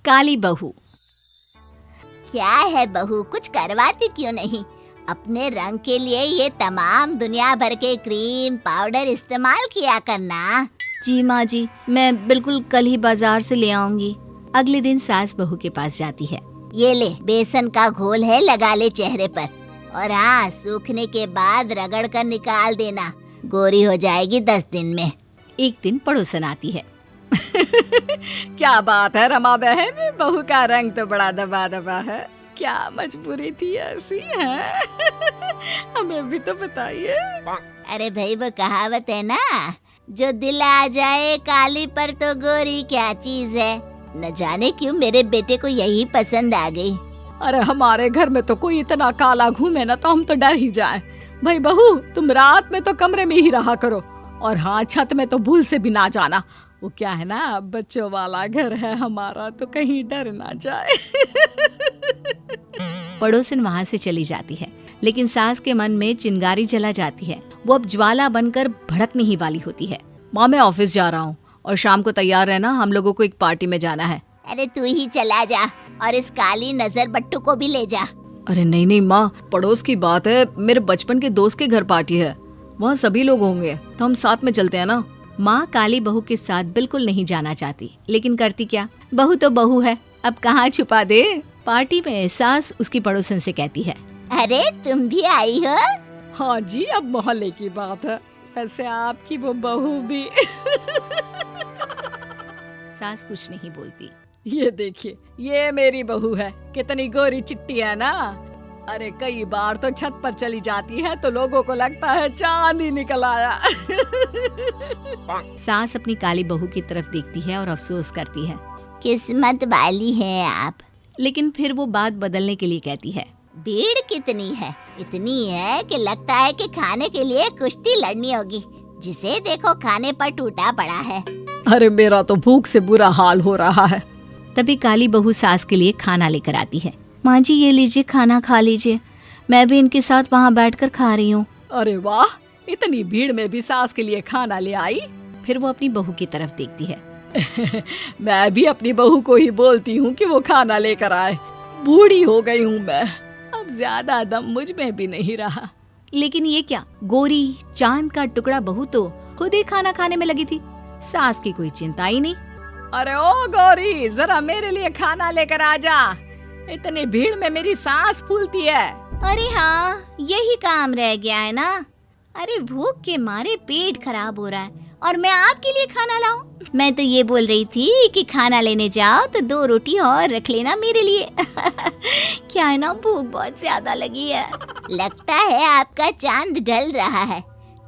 काली बहू। क्या है बहू, कुछ करवाती क्यों नहीं? अपने रंग के लिए ये तमाम दुनिया भर के क्रीम पाउडर इस्तेमाल किया करना। जी माँ जी, मैं बिल्कुल कल ही बाजार से ले आऊंगी। अगले दिन सास बहू के पास जाती है। ये ले, बेसन का घोल है, लगा ले चेहरे पर, और हाँ, सूखने के बाद रगड़ कर निकाल देना, गोरी हो जाएगी 10 दिन में। एक दिन पड़ोसन आती है। क्या बात है रमा बहन, बहू का रंग तो बड़ा दबा दबा है, क्या मजबूरी थी ऐसी है? हमें भी तो बताइए। अरे भाई, वो कहावत है ना, जो दिल आ जाए काली पर तो गोरी क्या चीज है। न जाने क्यों मेरे बेटे को यही पसंद आ गई। अरे हमारे घर में तो कोई इतना काला घूमे ना तो हम तो डर ही जाए। भाई बहू, तुम रात में तो कमरे में ही रहा करो, और हाँ, छत में तो भूल से भी ना जाना। वो क्या है ना, बच्चों वाला घर है हमारा, तो कहीं डर ना जाए। पड़ोसन वहाँ से चली जाती है, लेकिन सास के मन में चिंगारी जला जाती है। वो अब ज्वाला बनकर भड़कने ही वाली होती है। माँ, मैं ऑफिस जा रहा हूँ और शाम को तैयार रहना, हम लोगों को एक पार्टी में जाना है। अरे तू ही चला जा, और इस काली नजर बट्टू को भी ले जा। अरे नहीं नहीं माँ, पड़ोस की बात है, मेरे बचपन के दोस्त के घर पार्टी है, वहाँ सभी लोग होंगे, तो हम साथ में चलते हैं ना। माँ काली बहू के साथ बिल्कुल नहीं जाना चाहती, लेकिन करती क्या, बहू तो बहू है, अब कहाँ छुपा दे। पार्टी में सास उसकी पड़ोसन से कहती है, अरे तुम भी आई हो? हाँ जी, अब मोहल्ले की बात है, वैसे आपकी वो बहू भी। सास कुछ नहीं बोलती। ये देखिए, ये मेरी बहू है, कितनी गोरी चिट्टी है ना। अरे कई बार तो छत पर चली जाती है तो लोगों को लगता है चांद ही निकल आया। सास अपनी काली बहू की तरफ देखती है और अफसोस करती है। किस्मत वाली है आप। लेकिन फिर वो बात बदलने के लिए कहती है, भीड़ कितनी है, इतनी है कि लगता है कि खाने के लिए कुश्ती लड़नी होगी, जिसे देखो खाने पर टूटा पड़ा है। अरे मेरा तो भूख से बुरा हाल हो रहा है। तभी काली बहू सास के लिए खाना लेकर आती है। माँ जी, ये लीजिए, खाना खा लीजिए, मैं भी इनके साथ वहाँ बैठकर खा रही हूँ। अरे वाह, इतनी भीड़ में भी सास के लिए खाना ले आई। फिर वो अपनी बहू की तरफ देखती है। मैं भी अपनी बहू को ही बोलती हूँ कि वो खाना लेकर आए। बूढ़ी हो गई हूँ मैं, अब ज्यादा दम मुझ में भी नहीं रहा। लेकिन ये क्या, गोरी चांद का टुकड़ा बहू तो खुद ही खाना खाने में लगी थी, सास की कोई चिंता ही नहीं। अरे ओ गौरी, जरा मेरे लिए खाना लेकर आ जा, इतनी भीड़ में मेरी सांस फूलती है। अरे हाँ, यही काम रह गया है ना। अरे भूख के मारे पेट खराब हो रहा है, और मैं आपके लिए खाना लाऊं? मैं तो ये बोल रही थी कि खाना लेने जाओ तो 2 रोटी और रख लेना मेरे लिए। क्या है ना, भूख बहुत ज्यादा लगी है। लगता है आपका चांद ढल रहा है।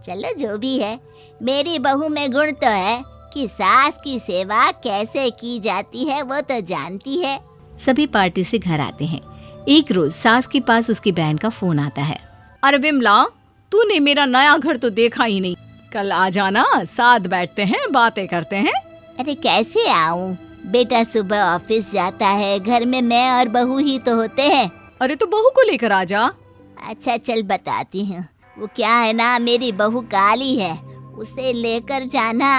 चलो जो भी है, मेरी बहू में गुण तो है कि सास की सेवा कैसे की जाती है वो तो जानती है। सभी पार्टी से घर आते हैं। एक रोज सास के पास उसकी बहन का फोन आता है। अरे विमला, तूने मेरा नया घर तो देखा ही नहीं, कल आ जाना, साथ बैठते हैं, बातें करते हैं। अरे कैसे आऊं, बेटा सुबह ऑफिस जाता है, घर में मैं और बहू ही तो होते हैं। अरे तो बहू को लेकर आ जा। अच्छा चल बताती हूँ। वो क्या है ना, मेरी बहू काली है, उसे लेकर जाना।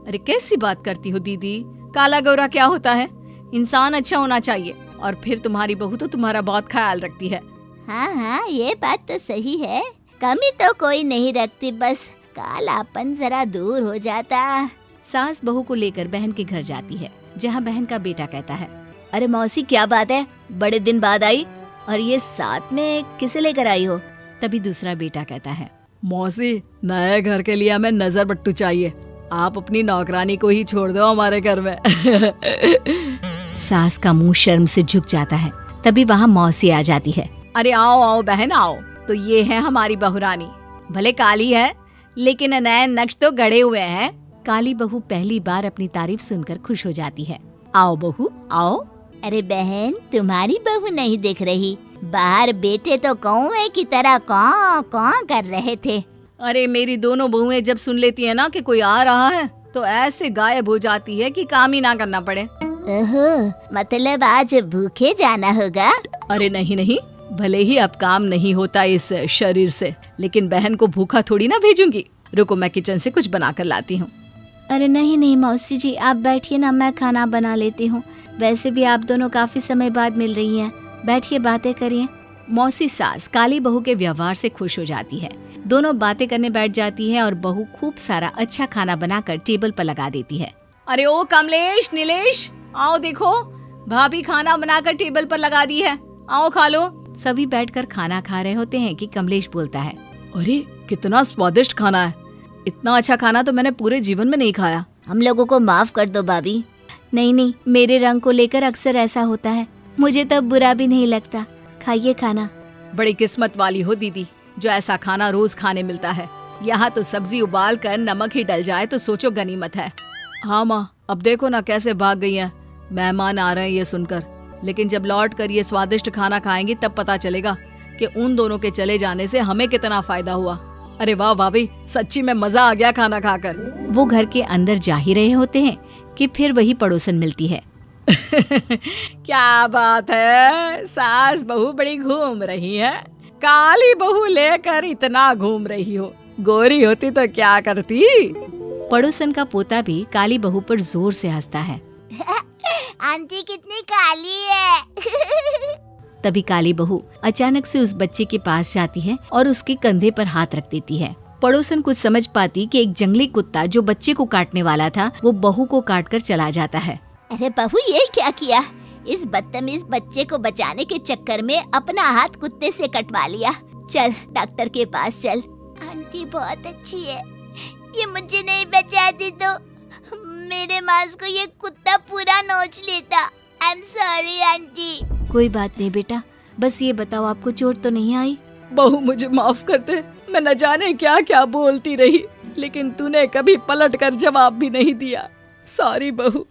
अरे कैसी बात करती हो दीदी, काला गोरा क्या होता है, इंसान अच्छा होना चाहिए, और फिर तुम्हारी बहू तो तुम्हारा बहुत ख्याल रखती है। हाँ हाँ, ये बात तो सही है, कमी तो कोई नहीं रखती, बस कालापन जरा दूर हो जाता। सास बहू को लेकर बहन के घर जाती है, जहाँ बहन का बेटा कहता है, अरे मौसी क्या बात है, बड़े दिन बाद आई, और ये साथ में किसे लेकर आई हो? तभी दूसरा बेटा कहता है, मौसी नए घर के लिए हमें नजर बट्टू चाहिए, आप अपनी नौकरानी को ही छोड़ दो हमारे घर में। सास का मुंह शर्म से झुक जाता है। तभी वहाँ मौसी आ जाती है। अरे आओ आओ बहन आओ, तो ये है हमारी बहुरानी, भले काली है लेकिन नए नक्श तो गड़े हुए हैं। काली बहू पहली बार अपनी तारीफ सुनकर खुश हो जाती है। आओ बहू आओ। अरे बहन, तुम्हारी बहू नहीं दिख रही, बाहर बेटे तो कौवे की तरह कौं कौं कर रहे थे। अरे मेरी दोनों बहुएं जब सुन लेती है ना कि कोई आ रहा है तो ऐसे गायब हो जाती है कि काम ही ना करना पड़े। ओहो, मतलब आज भूखे जाना होगा? अरे नहीं नहीं, भले ही अब काम नहीं होता इस शरीर से, लेकिन बहन को भूखा थोड़ी ना भेजूंगी। रुको मैं किचन से कुछ बना कर लाती हूँ। अरे नहीं नहीं मौसी जी, आप बैठिए ना, मैं खाना बना लेती हूँ। वैसे भी आप दोनों काफी समय बाद मिल रही हैं, बैठिए बातें करिए। मौसी सास काली बहू के व्यवहार से खुश हो जाती है। दोनों बातें करने बैठ जाती है और बहू खूब सारा अच्छा खाना बनाकर टेबल पर लगा देती है। अरे ओ कमलेश, नीलेश, आओ देखो, भाभी खाना बनाकर टेबल पर लगा दी है, आओ खा लो। सभी बैठकर खाना खा रहे होते हैं कि कमलेश बोलता है, अरे कितना स्वादिष्ट खाना है, इतना अच्छा खाना तो मैंने पूरे जीवन में नहीं खाया। हम लोगों को माफ कर दो भाभी। नहीं नहीं, मेरे रंग को लेकर अक्सर ऐसा होता है, मुझे तब बुरा भी नहीं लगता। खाइए खाना। बड़ी किस्मत वाली हो दीदी, जो ऐसा खाना रोज खाने मिलता है। यहाँ तो सब्जी उबाल कर नमक ही डल जाए तो सोचो गनीमत है। हाँ माँ, अब देखो ना कैसे भाग गई हैं, मेहमान आ रहे हैं ये सुनकर। लेकिन जब लौट कर ये स्वादिष्ट खाना खाएंगी तब पता चलेगा कि उन दोनों के चले जाने से हमें कितना फायदा हुआ। अरे वाह भाभी, सच्ची में मजा आ गया खाना खाकर। वो घर के अंदर जा ही रहे होते हैं कि फिर वही पड़ोसन मिलती है। क्या बात है, सास बहू बड़ी घूम रही है, काली बहू लेकर इतना घूम रही हो, गोरी होती तो क्या करती। पड़ोसन का पोता भी काली बहू पर जोर से हंसता है। आंटी कितनी काली है। तभी काली बहू अचानक से उस बच्चे के पास जाती है और उसके कंधे पर हाथ रख देती है। पड़ोसन कुछ समझ पाती कि एक जंगली कुत्ता जो बच्चे को काटने वाला था वो बहू को काटकर चला जाता है। अरे बहू, ये क्या किया? इस बदतमीज बच्चे को बचाने के चक्कर में अपना हाथ कुत्ते से कटवा लिया। चल डॉक्टर के पास चल। आंटी बहुत अच्छी है, ये मुझे नहीं बचाती तो मेरे मांस को ये कुत्ता पूरा नोच लेता। I am sorry aunty. कोई बात नहीं बेटा, बस ये बताओ आपको चोट तो नहीं आई? बहू मुझे माफ कर दे, मैं न जाने क्या क्या बोलती रही, लेकिन तूने कभी पलट कर जवाब भी नहीं दिया। सॉरी बहू।